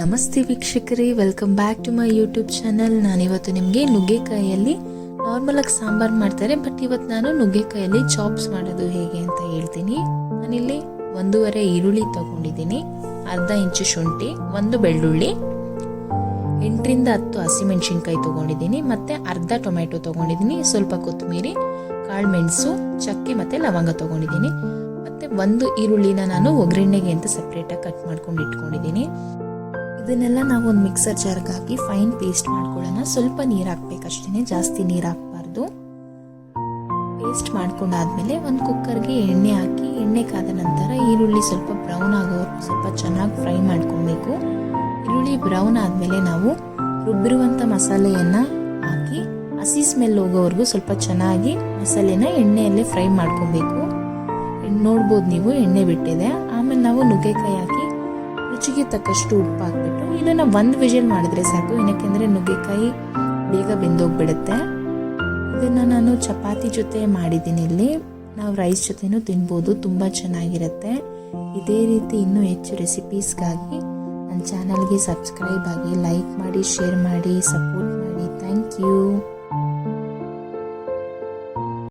ನಮಸ್ತೆ ವೀಕ್ಷಕರೇ, welcome back to my YouTube channel. ನಾನಿವತ್ತು ನಿಮಗೆ ನುಗ್ಗೆಕಾಯಲ್ಲಿ ನಾರ್ಮಲ್ ಆಗಿ ಸಾಂಬಾರ್ ಮಾಡ್ತಾರೆ, ಬಟ್ ಇವತ್ತು ನಾನು ನುಗ್ಗೆಕಾಯಲ್ಲಿ ಚಾಪ್ಸ್ ಮಾಡೋದು ಹೇಗೆ ಅಂತ ಹೇಳ್ತೀನಿ. ನಾನಿಲ್ಲಿ 1.5 ಈರುಳ್ಳಿ ತಗೊಂಡಿದ್ದೀನಿ, ಅರ್ಧ ಇಂಚು ಶುಂಠಿ, 1 ಬೆಳ್ಳುಳ್ಳಿ, 8ರಿಂದ 10 ಹಸಿಮೆಣಸಿನ್ಕಾಯಿ ತಗೊಂಡಿದ್ದೀನಿ, ಮತ್ತೆ ಅರ್ಧ ಟೊಮೆಟೊ ತಗೊಂಡಿದ್ದೀನಿ, ಸ್ವಲ್ಪ ಕೊತ್ತಂಬರಿ, ಕಾಳು ಮೆಣಸು, ಚಕ್ಕೆ ಮತ್ತೆ ಲವಂಗ ತಗೊಂಡಿದ್ದೀನಿ. ಮತ್ತೆ 1 ಈರುಳ್ಳಿನ ನಾನು ಒಗ್ಗರಣೆಗೆ ಅಂತ ಸಪ್ರೇಟಾಗಿ ಕಟ್ ಮಾಡ್ಕೊಂಡು ಇಟ್ಕೊಂಡಿದ್ದೀನಿ. ಇದನ್ನೆಲ್ಲ ನಾವು ಒಂದು ಮಿಕ್ಸರ್ ಜಾರ್ಗೆ ಹಾಕಿ ಫೈನ್ ಪೇಸ್ಟ್ ಮಾಡ್ಕೊಳ್ಳೋಣ. ಸ್ವಲ್ಪ ನೀರು ಹಾಕ್ಬೇಕಷ್ಟೇ, ಜಾಸ್ತಿ ನೀರು ಹಾಕಬಾರ್ದು. ಪೇಸ್ಟ್ ಮಾಡ್ಕೊಂಡಾದ್ಮೇಲೆ ಒಂದು ಕುಕ್ಕರ್ಗೆ ಎಣ್ಣೆ ಹಾಕಿ, ಎಣ್ಣೆ ಕಾದ ನಂತರ ಈರುಳ್ಳಿ ಸ್ವಲ್ಪ ಬ್ರೌನ್ ಆಗೋವರೆಗೂ ಸ್ವಲ್ಪ ಚೆನ್ನಾಗಿ ಫ್ರೈ ಮಾಡ್ಕೊಬೇಕು. ಈರುಳ್ಳಿ ಬ್ರೌನ್ ಆದಮೇಲೆ ನಾವು ರುಬ್ಬಿರುವಂಥ ಮಸಾಲೆಯನ್ನು ಹಾಕಿ ಹಸಿ ಸ್ಮೆಲ್ ಹೋಗೋವರೆಗೂ ಸ್ವಲ್ಪ ಚೆನ್ನಾಗಿ ಮಸಾಲೆನ ಎಣ್ಣೆಯಲ್ಲೇ ಫ್ರೈ ಮಾಡ್ಕೊಬೇಕು. ನೋಡ್ಬೋದು ನೀವು, ಎಣ್ಣೆ ಬಿಟ್ಟಿದೆ. ಆಮೇಲೆ ನಾವು ನುಗ್ಗೆಕಾಯಿ ಹಾಕಿ ರುಚಿಗೆ ತಕ್ಕಷ್ಟು ಉಪ್ಪು ಹಾಕ್ಬಿಟ್ಟು ಇದನ್ನು 1 ವಿಜಿಲ್ ಮಾಡಿದ್ರೆ ಸಾಕು, ಏನಕ್ಕೆಂದರೆ ನುಗ್ಗೆಕಾಯಿ ಬೇಗ ಬೆಂದೋಗ್ಬಿಡುತ್ತೆ. ಇದನ್ನು ನಾನು ಚಪಾತಿ ಜೊತೆ ಮಾಡಿದ್ದೀನಿ. ಇಲ್ಲಿ ನಾವು ರೈಸ್ ಜೊತೆನೂ ತಿನ್ಬೋದು, ತುಂಬ ಚೆನ್ನಾಗಿರುತ್ತೆ. ಇದೇ ರೀತಿ ಇನ್ನೂ ಹೆಚ್ಚು ರೆಸಿಪೀಸ್ಗಾಗಿ ನನ್ನ ಚಾನಲ್ಗೆ ಸಬ್ಸ್ಕ್ರೈಬ್ ಆಗಿ, ಲೈಕ್ ಮಾಡಿ, ಶೇರ್ ಮಾಡಿ, ಸಪೋರ್ಟ್ ಮಾಡಿ. Thank you.